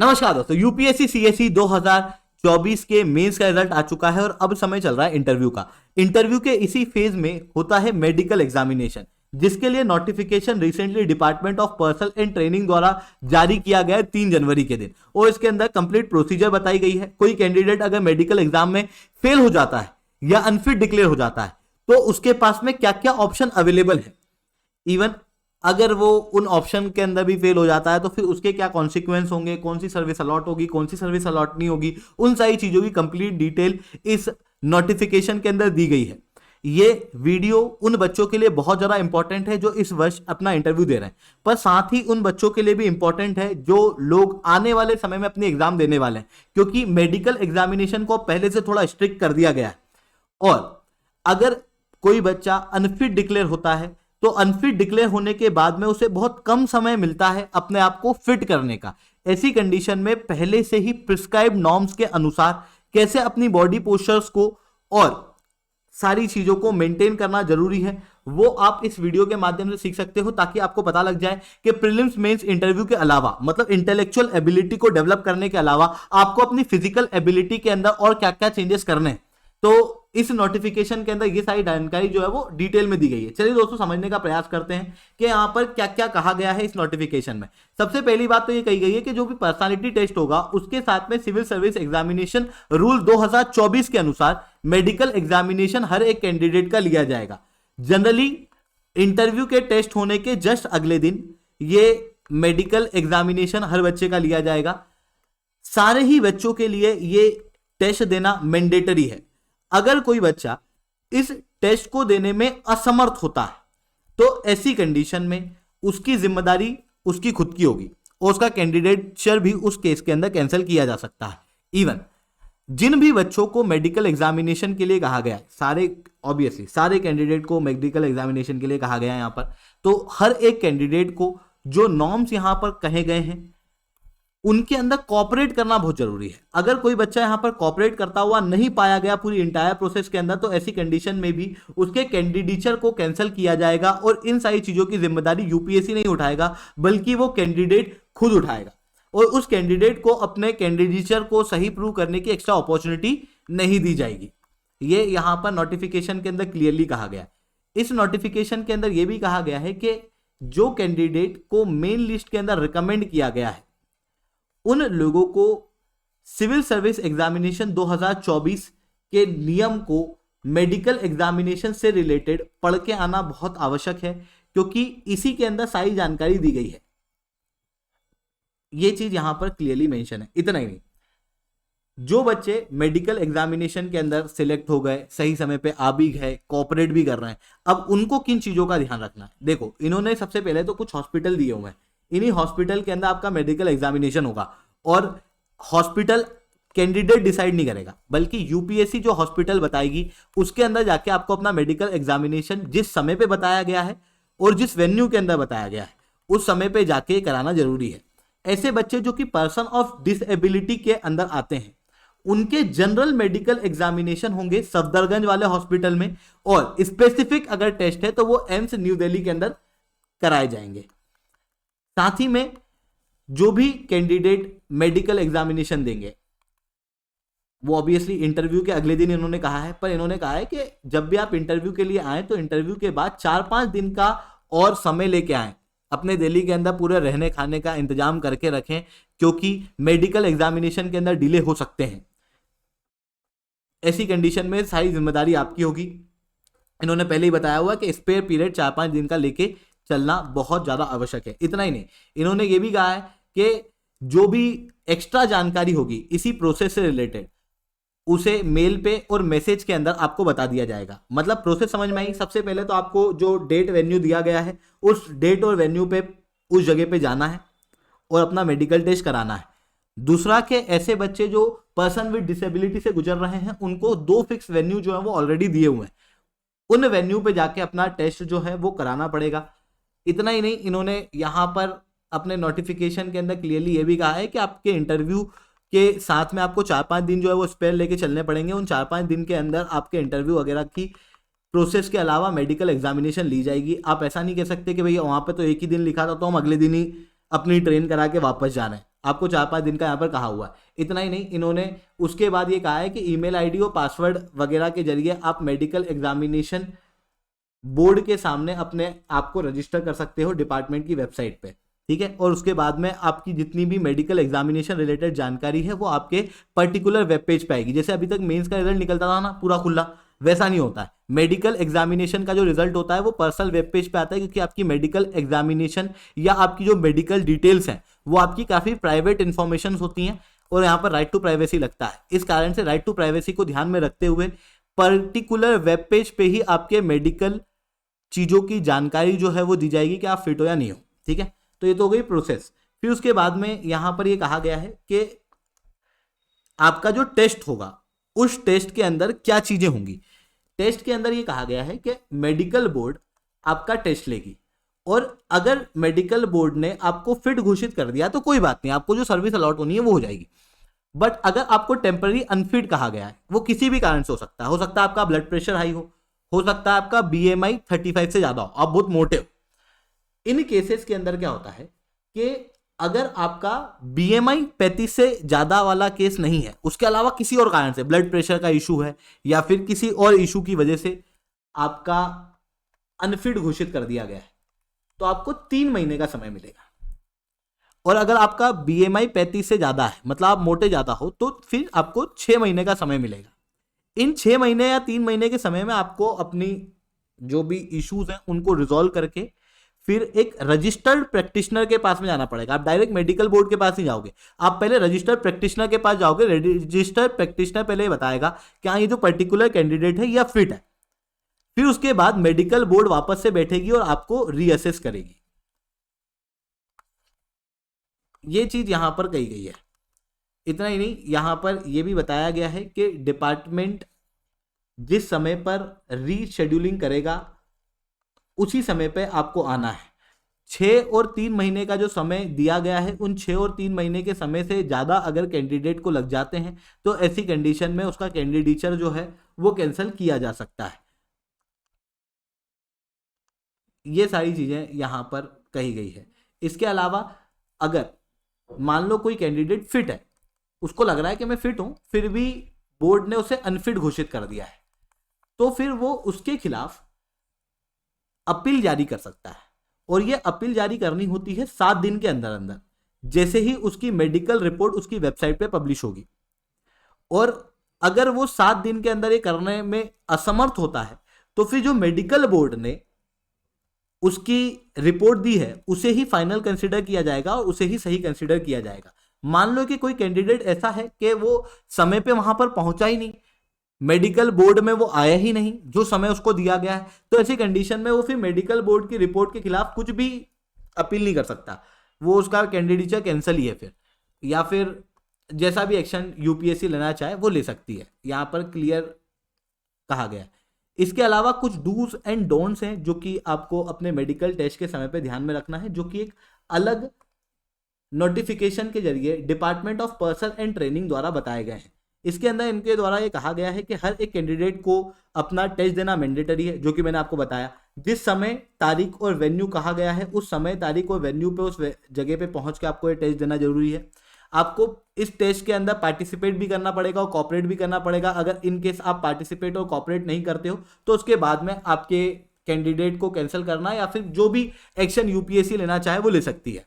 नमस्कार दोस्तों, UPSC CSE 2024 के मेंस का रिजल्ट आ चुका है और अब समय चल रहा है इंटरव्यू का। इंटरव्यू के इसी फेज में होता है मेडिकल एग्जामिनेशन, जिसके लिए notification recently department of personal and training द्वारा जारी किया गया है 3 जनवरी के दिन। और इसके अंदर कंप्लीट प्रोसीजर बताई गई है। कोई कैंडिडेट अगर मेडिकल एग्जाम में फेल हो जाता है या अनफिट डिक्लेयर हो जाता है तो उसके पास में क्या क्या ऑप्शन अवेलेबल है, इवन अगर वो उन ऑप्शन के अंदर भी फेल हो जाता है तो फिर उसके क्या कॉन्सिक्वेंस होंगे, कौन सी सर्विस अलॉट होगी, कौन सी सर्विस अलॉट नहीं होगी, उन सारी चीजों की कंप्लीट डिटेल इस नोटिफिकेशन के अंदर दी गई है। ये वीडियो उन बच्चों के लिए बहुत ज्यादा इंपॉर्टेंट है जो इस वर्ष अपना इंटरव्यू दे रहे हैं, पर साथ ही उन बच्चों के लिए भी इंपॉर्टेंट है जो लोग आने वाले समय में अपनी एग्जाम देने वाले हैं, क्योंकि मेडिकल एग्जामिनेशन को पहले से थोड़ा स्ट्रिक्ट कर दिया गया है। और अगर कोई बच्चा अनफिट डिक्लेयर होता है तो अनफिट डिक्लेयर होने के बाद में उसे बहुत कम समय मिलता है अपने आप को फिट करने का। ऐसी कंडीशन में पहले से ही प्रिस्क्राइब नॉर्म्स के अनुसार कैसे अपनी बॉडी पोस्चर्स को और सारी चीजों को मेंटेन करना जरूरी है, वो आप इस वीडियो के माध्यम से सीख सकते हो, ताकि आपको पता लग जाए कि प्रीलिम्स मेंस इंटरव्यू के अलावा, मतलब इंटेलेक्चुअल एबिलिटी को डेवलप करने के अलावा आपको अपनी फिजिकल एबिलिटी के अंदर और क्या क्या चेंजेस करने हैं। तो इस नोटिफिकेशन के अंदर ये सारी जानकारी जो है वो डिटेल में दी गई है। चलिए दोस्तों, समझने का प्रयास करते हैं कि यहां पर क्या क्या कहा गया है इस नोटिफिकेशन में। सबसे पहली बात तो ये कही गई है कि जो भी पर्सनालिटी टेस्ट होगा उसके साथ में सिविल सर्विस एग्जामिनेशन रूल 2024 के अनुसार मेडिकल एग्जामिनेशन हर एक कैंडिडेट का लिया जाएगा। जनरली इंटरव्यू के टेस्ट होने के जस्ट अगले दिन ये मेडिकल एग्जामिनेशन हर बच्चे का लिया जाएगा। सारे ही बच्चों के लिए ये टेस्ट देना मैंडेटरी है। अगर कोई बच्चा इस टेस्ट को देने में असमर्थ होता है तो ऐसी कंडीशन में उसकी जिम्मेदारी उसकी खुद की होगी और उसका कैंडिडेटचर भी उस केस के अंदर कैंसिल किया जा सकता है। इवन जिन भी बच्चों को मेडिकल एग्जामिनेशन के लिए कहा गया है, सारे कैंडिडेट को मेडिकल एग्जामिनेशन के लिए कहा गया है यहां पर, तो हर एक कैंडिडेट को जो नॉर्म्स यहां पर कहे गए हैं उनके अंदर कॉपरेट करना बहुत जरूरी है। अगर कोई बच्चा यहां पर कॉपरेट करता हुआ नहीं पाया गया पूरी इंटायर प्रोसेस के अंदर तो ऐसी कंडीशन में भी उसके कैंडिडेचर को कैंसिल किया जाएगा और इन सारी चीजों की जिम्मेदारी यूपीएससी नहीं उठाएगा, बल्कि वो कैंडिडेट खुद उठाएगा और उस कैंडिडेट को अपने कैंडिडेचर को सही प्रूव करने की एक्स्ट्रा अपॉर्चुनिटी नहीं दी जाएगी। ये यहां पर नोटिफिकेशन के अंदर क्लियरली कहा गया है। इस नोटिफिकेशन के अंदर यह भी कहा गया है कि जो कैंडिडेट को मेन लिस्ट के अंदर रिकमेंड किया गया है उन लोगों को सिविल सर्विस एग्जामिनेशन 2024 के नियम को मेडिकल एग्जामिनेशन से रिलेटेड पढ़ के आना बहुत आवश्यक है, क्योंकि इसी के अंदर सारी जानकारी दी गई है। यह चीज यहां पर क्लियरली मेंशन है। इतना ही नहीं, जो बच्चे मेडिकल एग्जामिनेशन के अंदर सिलेक्ट हो गए, सही समय पे आ भी गए, कोऑपरेट भी कर रहे हैं, अब उनको किन चीजों का ध्यान रखना है। देखो, इन्होंने सबसे पहले तो कुछ हॉस्पिटल दिए हुए हैं, इन्हीं हॉस्पिटल के अंदर आपका मेडिकल एग्जामिनेशन होगा और हॉस्पिटल कैंडिडेट डिसाइड नहीं करेगा, बल्कि यूपीएससी जो हॉस्पिटल बताएगी उसके अंदर जाके आपको अपना मेडिकल एग्जामिनेशन जिस समय पे बताया गया है और जिस वेन्यू के अंदर बताया गया है उस समय पे जाके कराना जरूरी है। ऐसे बच्चे जो कि पर्सन ऑफ डिसेबिलिटी के अंदर आते हैं उनके जनरल मेडिकल एग्जामिनेशन होंगे सफदरगंज वाले हॉस्पिटल में, और स्पेसिफिक अगर टेस्ट है तो वो एम्स न्यू दिल्ली के अंदर कराए जाएंगे। साथ ही में जो भी कैंडिडेट मेडिकल एग्जामिनेशन देंगे वो ऑब्वियसली इंटरव्यू के अगले दिन इन्होंने कहा है, पर इन्होंने कहा है कि जब भी आप इंटरव्यू के लिए आए तो इंटरव्यू के बाद 4-5 दिन का और समय लेके आए, अपने दिल्ली के अंदर पूरे रहने खाने का इंतजाम करके रखें, क्योंकि मेडिकल एग्जामिनेशन के अंदर डिले हो सकते हैं। ऐसी कंडीशन में सारी जिम्मेदारी आपकी होगी। इन्होंने पहले ही बताया हुआ कि स्पेयर पीरियड 4-5 दिन का लेके चलना बहुत ज्यादा आवश्यक है। इतना ही नहीं, इन्होंने ये भी कहा है कि जो भी एक्स्ट्रा जानकारी होगी इसी प्रोसेस से रिलेटेड उसे मेल पे और मैसेज के अंदर आपको बता दिया जाएगा। मतलब प्रोसेस समझ में आई। सबसे पहले तो आपको जो डेट वेन्यू दिया गया है उस डेट और वेन्यू पे उस जगह पे जाना है और अपना मेडिकल टेस्ट कराना है। दूसरा के ऐसे बच्चे जो पर्सन विद डिसेबिलिटी से गुजर रहे हैं उनको 2 फिक्स वेन्यू जो है वो ऑलरेडी दिए हुए हैं, उन वेन्यू पे जाके अपना टेस्ट जो है वो कराना पड़ेगा। इतना ही नहीं, इन्होंने यहां पर अपने नोटिफिकेशन के अंदर क्लियरली ये भी कहा है कि आपके इंटरव्यू के साथ में आपको 4-5 दिन जो है वो स्पेयर लेके चलने पड़ेंगे। उन 4-5 दिन के अंदर आपके इंटरव्यू वगैरह की प्रोसेस के अलावा मेडिकल एग्जामिनेशन ली जाएगी। आप ऐसा नहीं कह सकते कि भैया वहां पे तो एक ही दिन लिखा था तो हम अगले दिन ही अपनी ट्रेन करा के वापस जा रहे हैं। आपको 4-5 दिन का यहाँ पर कहा हुआ है। इतना ही नहीं, इन्होंने उसके बाद ये कहा है कि ईमेल आईडी और पासवर्ड वगैरह के जरिए आप मेडिकल एग्जामिनेशन बोर्ड के सामने अपने आप को रजिस्टर कर सकते हो डिपार्टमेंट की वेबसाइट पे, ठीक है। और उसके बाद में आपकी जितनी भी मेडिकल एग्जामिनेशन रिलेटेड जानकारी है वो आपके पर्टिकुलर वेब पेज पे आएगी। जैसे अभी तक मेंस का रिजल्ट निकलता था ना पूरा खुला, वैसा नहीं होता है। मेडिकल एग्जामिनेशन का जो रिजल्ट होता है वो पर्सनल वेब पेज पे आता है, क्योंकि आपकी मेडिकल एग्जामिनेशन या आपकी जो मेडिकल डिटेल्स हैं वो आपकी काफ़ी प्राइवेट इंफॉर्मेशन होती हैं, और यहाँ पर राइट टू प्राइवेसी लगता है। इस कारण से राइट टू प्राइवेसी को ध्यान में रखते हुए पर्टिकुलर वेब पेज पे ही आपके मेडिकल चीज़ों की जानकारी जो है वो दी जाएगी कि आप फिट हो या नहीं हो, ठीक है। तो ये तो हो गई प्रोसेस। फिर उसके बाद में यहाँ पर ये कहा गया है कि आपका जो टेस्ट होगा उस टेस्ट के अंदर क्या चीज़ें होंगी। टेस्ट के अंदर ये कहा गया है कि मेडिकल बोर्ड आपका टेस्ट लेगी, और अगर मेडिकल बोर्ड ने आपको फिट घोषित कर दिया तो कोई बात नहीं, आपको जो सर्विस अलॉट होनी है वो हो जाएगी। बट अगर आपको टेम्पररी अनफिट कहा गया है, वो किसी भी कारण से हो सकता है आपका ब्लड प्रेशर हाई हो सकता है आपका BMI 35 से ज़्यादा हो, आप बहुत मोटे हो। इन केसेस के अंदर क्या होता है कि अगर आपका BMI 35 से ज़्यादा वाला केस नहीं है, उसके अलावा किसी और कारण से ब्लड प्रेशर का इशू है या फिर किसी और इशू की वजह से आपका अनफिट घोषित कर दिया गया है, तो आपको 3 महीने का समय मिलेगा। और अगर आपका BMI 35 से ज़्यादा है, मतलब आप मोटे ज़्यादा हो, तो फिर आपको 6 महीने का समय मिलेगा। इन 6 महीने या 3 महीने के समय में आपको अपनी जो भी इश्यूज हैं उनको रिजॉल्व करके फिर एक रजिस्टर्ड प्रैक्टिशनर के पास में जाना पड़ेगा। आप डायरेक्ट मेडिकल बोर्ड के पास नहीं जाओगे, आप पहले रजिस्टर्ड प्रैक्टिशनर के पास जाओगे। रजिस्टर्ड प्रैक्टिशनर पहले बताएगा कि हाँ ये जो पर्टिकुलर कैंडिडेट है या फिट है। फिर उसके बाद मेडिकल बोर्ड वापस से बैठेगी और आपको रीअसेस करेगी। ये चीज यहां पर कही गई है। इतना ही नहीं, यहां पर यह भी बताया गया है कि डिपार्टमेंट जिस समय पर रीशेड्यूलिंग करेगा उसी समय पे आपको आना है। 6 और 3 महीने का जो समय दिया गया है, उन 6 और 3 महीने के समय से ज़्यादा अगर कैंडिडेट को लग जाते हैं तो ऐसी कंडीशन में उसका कैंडिडेचर जो है वो कैंसिल किया जा सकता है। ये सारी चीज़ें यहाँ पर कही गई है। इसके अलावा अगर मान लो कोई कैंडिडेट फिट है, उसको लग रहा है कि मैं फिट हूँ, फिर भी बोर्ड ने उसे अनफिट घोषित कर दिया है, तो फिर वो उसके खिलाफ अपील जारी कर सकता है। और ये अपील जारी करनी होती है 7 दिन के अंदर अंदर, जैसे ही उसकी मेडिकल रिपोर्ट उसकी वेबसाइट पे पब्लिश होगी। और अगर वो 7 दिन के अंदर ये करने में असमर्थ होता है तो फिर जो मेडिकल बोर्ड ने उसकी रिपोर्ट दी है उसे ही फाइनल कंसिडर किया जाएगा और उसे ही सही कंसिडर किया जाएगा। मान लो कि कोई कैंडिडेट ऐसा है कि वो समय पे वहां पर पहुंचा ही नहीं, मेडिकल बोर्ड में वो आया ही नहीं जो समय उसको दिया गया है, तो ऐसी कंडीशन में वो फिर मेडिकल बोर्ड की रिपोर्ट के खिलाफ कुछ भी अपील नहीं कर सकता, वो उसका कैंडिडेचर कैंसिल ही है फिर, या फिर जैसा भी एक्शन यूपीएससी लेना चाहे वो ले सकती है। यहाँ पर क्लियर कहा गया है। इसके अलावा कुछ डूज एंड डोंट्स हैं जो कि आपको अपने मेडिकल टेस्ट के समय पे ध्यान में रखना है, जो कि एक अलग नोटिफिकेशन के जरिए department of personal and training द्वारा बताए गए हैं। इसके अंदर इनके द्वारा ये कहा गया है कि हर एक कैंडिडेट को अपना टेस्ट देना मैंडेटरी है, जो कि मैंने आपको बताया। जिस समय तारीख और वेन्यू कहा गया है उस समय तारीख और वेन्यू पे उस जगह पे पहुंच के आपको ये टेस्ट देना जरूरी है। आपको इस टेस्ट के अंदर पार्टिसिपेट भी करना पड़ेगा और कॉपरेट भी करना पड़ेगा। अगर इन केस आप पार्टिसिपेट और कॉपरेट नहीं करते हो तो उसके बाद में आपके कैंडिडेट को कैंसिल करना या फिर जो भी एक्शन यूपीएससी लेना चाहे वो ले सकती है।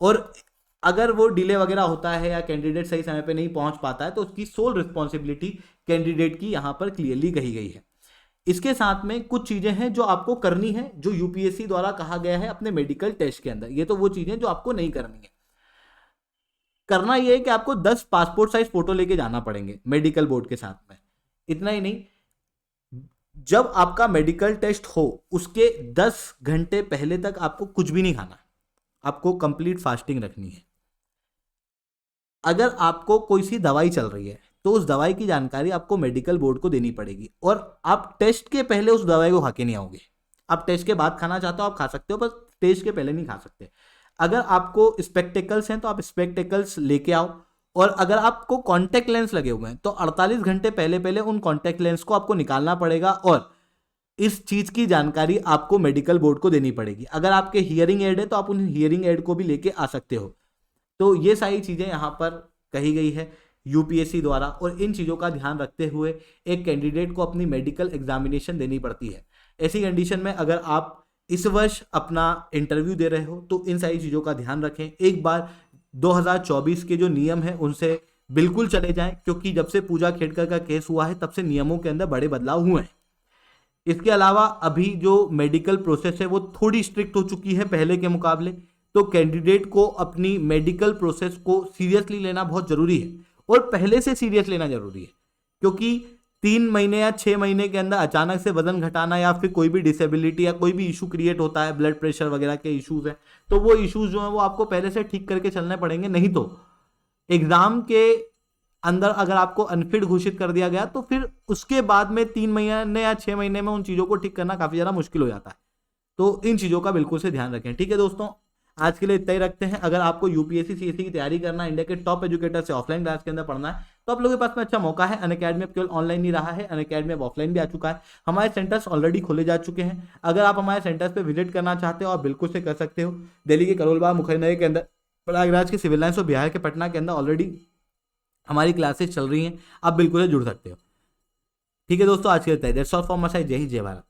और अगर वो डिले वगैरह होता है या कैंडिडेट सही समय पे नहीं पहुंच पाता है तो उसकी सोल रिस्पॉन्सिबिलिटी कैंडिडेट की यहाँ पर क्लियरली कही गई है। इसके साथ में कुछ चीजें हैं जो आपको करनी है, जो यूपीएससी द्वारा कहा गया है अपने मेडिकल टेस्ट के अंदर। ये तो वो चीजें जो आपको नहीं करनी है। करना यह है कि आपको 10 पासपोर्ट साइज फोटो लेके जाना पड़ेंगे मेडिकल बोर्ड के साथ में। इतना ही नहीं, जब आपका मेडिकल टेस्ट हो उसके 10 घंटे पहले तक आपको कुछ भी नहीं खाना, आपको कंप्लीट फास्टिंग रखनी है। अगर आपको कोई सी दवाई चल रही है तो उस दवाई की जानकारी आपको मेडिकल बोर्ड को देनी पड़ेगी, और आप टेस्ट के पहले उस दवाई को खा के नहीं आओगे। आप टेस्ट के बाद खाना चाहते हो आप खा सकते हो, बस टेस्ट के पहले नहीं खा सकते। अगर आपको स्पेक्टेकल्स हैं तो आप स्पेक्टेकल्स लेके आओ, और अगर आपको कॉन्टैक्ट लेंस लगे हुए हैं तो 48 घंटे पहले पहले उन कॉन्टैक्ट लेंस को आपको निकालना पड़ेगा, और इस चीज़ की जानकारी आपको मेडिकल बोर्ड को देनी पड़ेगी। अगर आपके हियरिंग एड है तो आप उन हियरिंग एड को भी लेके आ सकते हो। तो ये सारी चीज़ें यहाँ पर कही गई है यूपीएससी द्वारा, और इन चीज़ों का ध्यान रखते हुए एक कैंडिडेट को अपनी मेडिकल एग्जामिनेशन देनी पड़ती है। ऐसी कंडीशन में अगर आप इस वर्ष अपना इंटरव्यू दे रहे हो तो इन सारी चीज़ों का ध्यान रखें। एक बार 2024 के जो नियम हैं उनसे बिल्कुल चले जाएं, क्योंकि जब से पूजा खेड़कर का केस हुआ है तब से नियमों के अंदर बड़े बदलाव हुए हैं। इसके अलावा अभी जो मेडिकल प्रोसेस है वो थोड़ी स्ट्रिक्ट हो चुकी है पहले के मुकाबले, तो कैंडिडेट को अपनी मेडिकल प्रोसेस को सीरियसली लेना बहुत जरूरी है, और पहले से सीरियस लेना जरूरी है, क्योंकि 3 महीने या 6 महीने के अंदर अचानक से वजन घटाना या फिर कोई भी डिसेबिलिटी या कोई भी इशू क्रिएट होता है, ब्लड प्रेशर वगैरह के इश्यूज हैं, तो वो इश्यूज जो हैं वो आपको पहले से ठीक करके चलने पड़ेंगे। नहीं तो एग्जाम के अंदर अगर आपको अनफिट घोषित कर दिया गया तो फिर उसके बाद में 3 महीने या 6 महीने में उन चीज़ों को ठीक करना काफ़ी ज़्यादा मुश्किल हो जाता है। तो इन चीज़ों का बिल्कुल से ध्यान रखें। ठीक है दोस्तों, आज के लिए इतना ही रखते हैं। अगर आपको यूपीएससी सीएससी की तैयारी करना है, इंडिया के टॉप एजुकेटर से ऑफलाइन क्लास के अंदर पढ़ना है, तो आप लोगों के पास में अच्छा मौका है। अनअकैडमी अब केवल ऑनलाइन नहीं रहा है, अनअकैडमी अब ऑफलाइन भी आ चुका है। हमारे सेंटर्स ऑलरेडी खोले जा चुके हैं। अगर आप हमारे सेंटर्स पे विजिट करना चाहते हो आप बिल्कुल से कर सकते हो। दिल्ली के करोल बाग मुखर्जी नगर के अंदर, प्रयागराज के सिविल लाइन्स और बिहार के पटना के अंदर ऑलरेडी हमारी क्लासेस चल रही हैं, आप बिल्कुल जुड़ सकते हो। ठीक है दोस्तों, आज के लिए that's all from my side. जय हिंद, जय भारत।